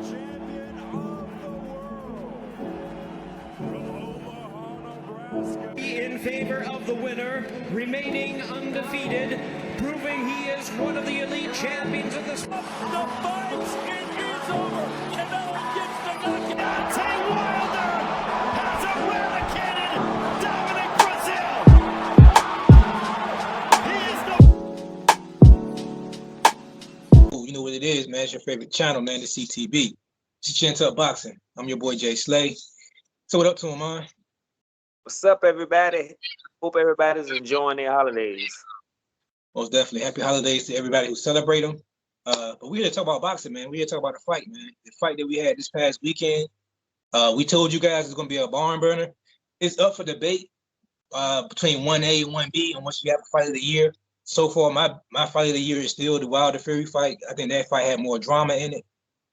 champion of the world, from Omaha, Nebraska. In favor of the winner, remaining undefeated, proving he is one of the elite champions of the sport. The fight, it is over. Canelo gets the knockout. Deontay Wilder has eradicated Dominic Brazil. He is the... You know what it is, man. It's your favorite channel, man, the CTB. It's Chin Tuck Boxing. I'm your boy, Jay Slay. So what up to him, man? What's up, everybody? Hope everybody's enjoying their holidays. Most definitely. Happy holidays to everybody who celebrate them. But we're here to talk about boxing, man. We're here to talk about the fight, man. The fight that we had this past weekend. We told you guys it's going to be a barn burner. It's up for debate between 1A and 1B on which you have a fight of the year. So far, my fight of the year is still the Wilder Fury fight. I think that fight had more drama in it.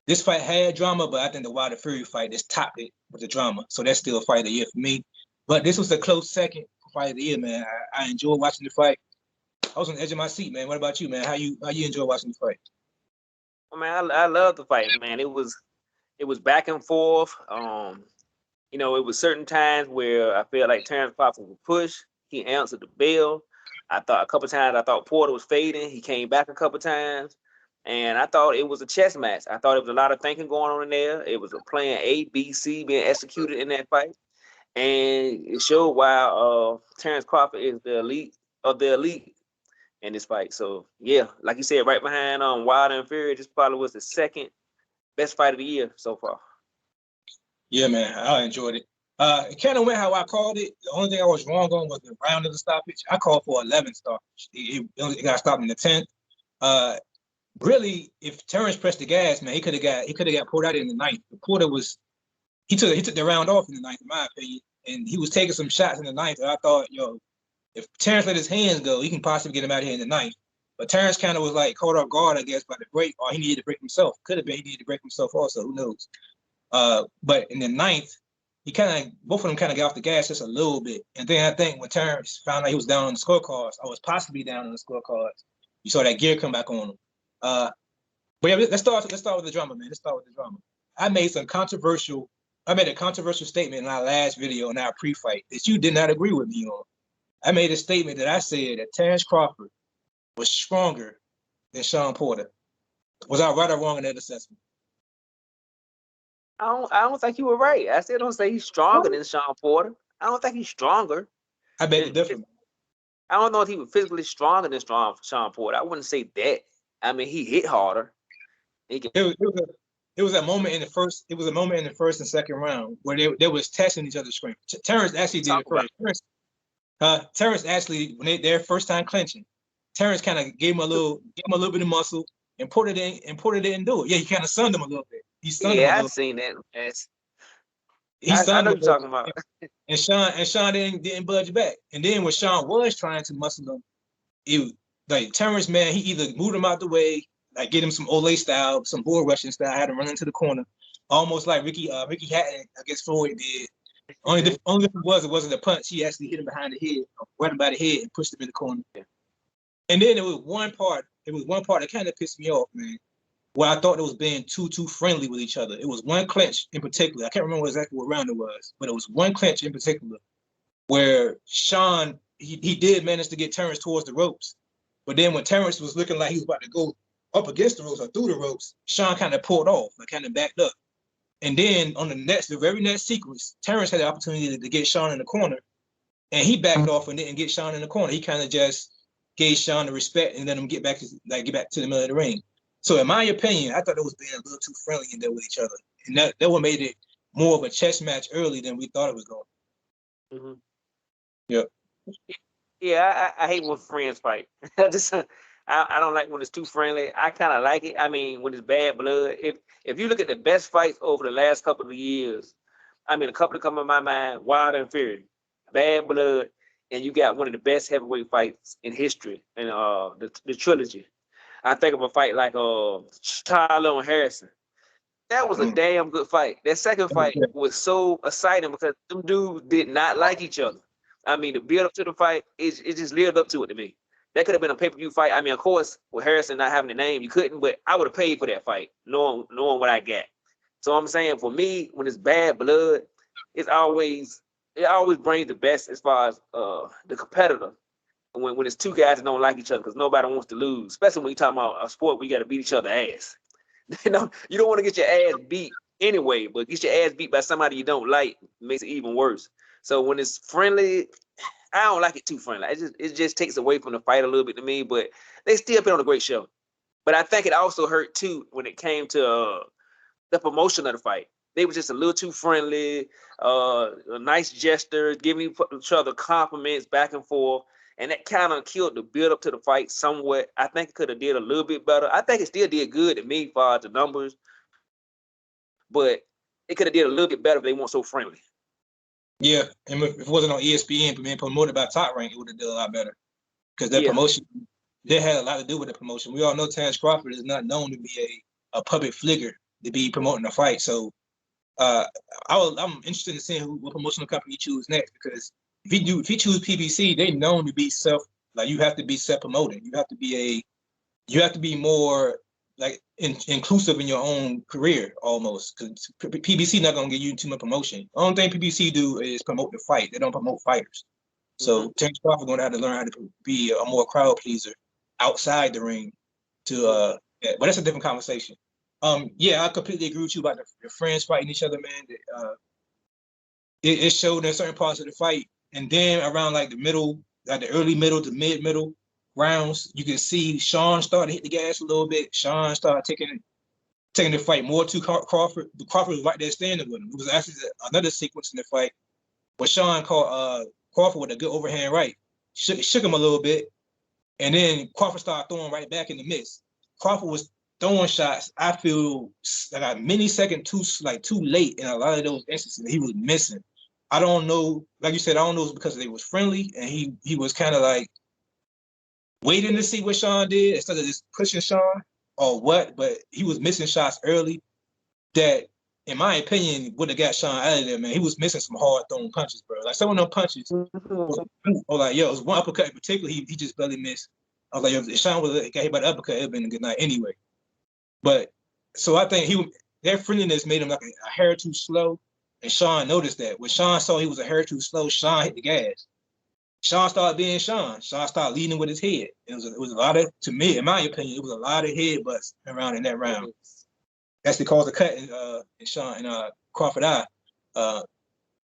This fight had drama, but I think the Wilder Fury fight just topped it with the drama. So that's still a fight of the year for me. But this was a close second fight of the year, man. I enjoyed watching the fight. I was on the edge of my seat, man. What about you, man? How you enjoy watching the fight? I love the fight, man. It was back and forth. It was certain times where I felt like Terence Crawford would push. He answered the bell. I thought a couple times Porter was fading. He came back a couple times. And I thought it was a chess match. I thought it was a lot of thinking going on in there. It was a plan A, B, C being executed in that fight. And it showed why Terence Crawford is the elite of the elite in this fight. So, yeah, like you said, right behind Wilder and Fury, this probably was the second best fight of the year so far. Yeah, man, I enjoyed it. It kind of went how I called it. The only thing I was wrong on was the round of the stoppage. I called for 11 stoppage. It got stopped in the 10th. Really, if Terence pressed the gas, man, he could have got pulled out in the 9th. Porter he took the round off in the 9th, in my opinion, and he was taking some shots in the 9th. And I thought, if Terence let his hands go, he can possibly get him out of here in the 9th. But Terence kind of was like caught off guard, I guess, by the break, or he needed to break himself. Could have been he needed to break himself also. Who knows? But in the 9th, both of them kind of got off the gas just a little bit. And then I think when Terence found out he was down on the scorecards, I was possibly down on the scorecards. You saw that gear come back on him. But yeah, let's start with the drama, man. Let's start with the drama. I made a controversial statement in our last video in our pre-fight that you did not agree with me on. I made a statement that I said that Terence Crawford was stronger than Shawn Porter. Was I right or wrong in that assessment? I don't think you were right. I still don't say he's stronger than Shawn Porter. I don't think he's stronger. I beg the difference. I don't know if he was physically stronger than Shawn Porter. I wouldn't say that. I mean, he hit harder. It was a moment in the first. It was a moment in the first and second round where they was testing each other's strength. Terence actually did it first. Terence actually, when their first time clinching, Terence kind of gave him a little bit of muscle and Porter didn't do it. Yeah, he kind of sunned him a little bit. I've seen that. I know what you're talking about. And Shawn didn't budge back. And then when Shawn was trying to muscle him, like Terence, man, he either moved him out the way, like get him some Olay style, some bull rushing style, had him run into the corner, almost like Ricky Hatton, I guess Floyd did. Only difference it wasn't a punch. He actually hit him behind the head, right him by the head, and pushed him in the corner. Yeah. And then there was one part that kind of pissed me off, man, where I thought it was being too friendly with each other. It was one clinch in particular. I can't remember exactly what round it was, but it was one clinch in particular where Shawn, he did manage to get Terence towards the ropes. But then when Terence was looking like he was about to go up against the ropes or through the ropes, Shawn kind of pulled off, like kind of backed up. And then on the very next sequence, Terence had the opportunity to get Shawn in the corner, and he backed off and didn't get Shawn in the corner. He kind of just gave Shawn the respect and let him get back to the middle of the ring. So in my opinion, I thought it was being a little too friendly in there with each other, and that what made it more of a chess match early than we thought it was going. Mm-hmm. Yep. Yeah, I hate when friends fight. I don't like when it's too friendly. I kind of like it. I mean, when it's bad blood. If you look at the best fights over the last couple of years, I mean, a couple that come in my mind: Wilder and Fury, bad blood, and you got one of the best heavyweight fights in history in the trilogy. I think of a fight like Tyler and Harrison. That was a damn good fight. That second fight was so exciting because them dudes did not like each other. I mean, the build up to the fight, it just lived up to it to me. That could have been a pay-per-view fight. I mean, of course, with Harrison not having the name, you couldn't, but I would have paid for that fight, knowing what I got. So I'm saying for me, when it's bad blood, it always brings the best as far as the competitor. When it's two guys that don't like each other because nobody wants to lose, especially when you talking about a sport where you got to beat each other ass. You know, you don't want to get your ass beat anyway, but get your ass beat by somebody you don't like makes it even worse. So when it's friendly, I don't like it too friendly. It just takes away from the fight a little bit to me, but they still put on a great show. But I think it also hurt too when it came to the promotion of the fight. They were just a little too friendly, a nice gesture, giving each other compliments back and forth. And that kind of killed the build up to the fight somewhat. I think it could have did a little bit better. I think it still did good to me as far as the numbers, but it could have did a little bit better if they weren't so friendly. Yeah, and if it wasn't on ESPN, but being promoted by Top Rank, it would have done a lot better. Because that promotion, they had a lot to do with the promotion. We all know Terence Crawford is not known to be a public figure to be promoting a fight. So I'm interested in seeing what promotional company you choose next, because if you choose PBC, they known to be you have to be self-promoting. You have to be more like inclusive in your own career almost, because PBC not gonna give you too much promotion. The only thing PBC do is promote the fight. They don't promote fighters. So Terence Crawford gonna have to learn how to be a more crowd pleaser outside the ring. But that's a different conversation. Yeah, I completely agree with you about the friends fighting each other, man. It showed in certain parts of the fight, and then around like the middle, like the early middle to mid middle rounds, you can see Shawn started to hit the gas a little bit. Shawn started taking the fight more to Crawford. Crawford was right there standing with him. It was actually another sequence in the fight where Shawn caught Crawford with a good overhand right, shook him a little bit, and then Crawford started throwing right back in the mix. Crawford was throwing shots, I feel like a millisecond too late in a lot of those instances. He was missing. I don't know, like you said, I don't know if it's because they was friendly and he was kind of like waiting to see what Shawn did instead of just pushing Shawn or what, but he was missing shots early that, in my opinion, would have got Shawn out of there, man. He was missing some hard thrown punches, bro. Like some of them punches, or like, it was one uppercut in particular, he just barely missed. I was like, if Shawn would have got hit by the uppercut, it would have been a good night anyway. But so I think their friendliness made him like a hair too slow, and Shawn noticed that. When Shawn saw he was a hair too slow, Shawn hit the gas. Shawn started being Shawn. Shawn started leading with his head. It was a lot of, to me, in my opinion, it was a lot of headbutts around in that round. That's the cause of cut in Shawn and Crawford eye.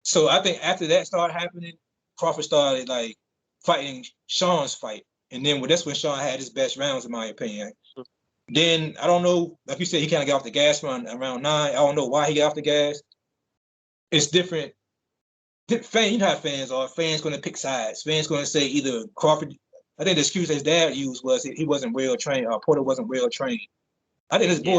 So I think after that started happening, Crawford started like fighting Shawn's fight, and then that's when Shawn had his best rounds, in my opinion. Then I don't know, like you said, he kind of got off the gas around 9. I don't know why he got off the gas. It's different. You know how fans are. Fans going to pick sides. Fans going to say either Crawford. I think the excuse his dad used was he wasn't well trained. Porter wasn't well trained. I think this bullshit.